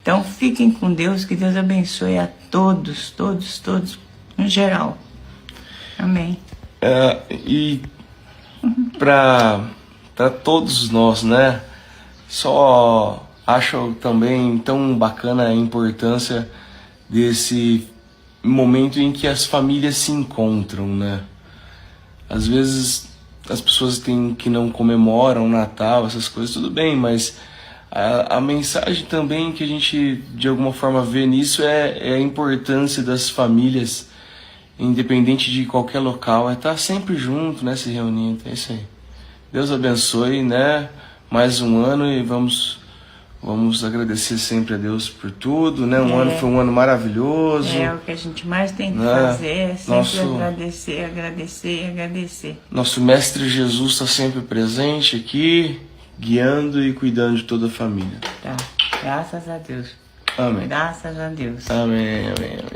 Então fiquem com Deus, que Deus abençoe a todos, todos, todos, em geral. Amém. E para todos nós, né? Só acho também tão bacana a importância desse momento em que as famílias se encontram, né? Às vezes as pessoas que não comemoram o Natal, essas coisas, tudo bem, mas a mensagem também que a gente de alguma forma vê nisso é a importância das famílias, independente de qualquer local, é estar sempre junto, né, se reunindo. É isso aí. Deus abençoe, né? Mais um ano e vamos agradecer sempre a Deus por tudo, né? Um ano foi um ano maravilhoso. É o que a gente mais tem que fazer, é sempre agradecer, agradecer, agradecer. Nosso Mestre Jesus está sempre presente aqui, guiando e cuidando de toda a família. Tá, graças a Deus. Amém. Graças a Deus. Amém, amém, amém.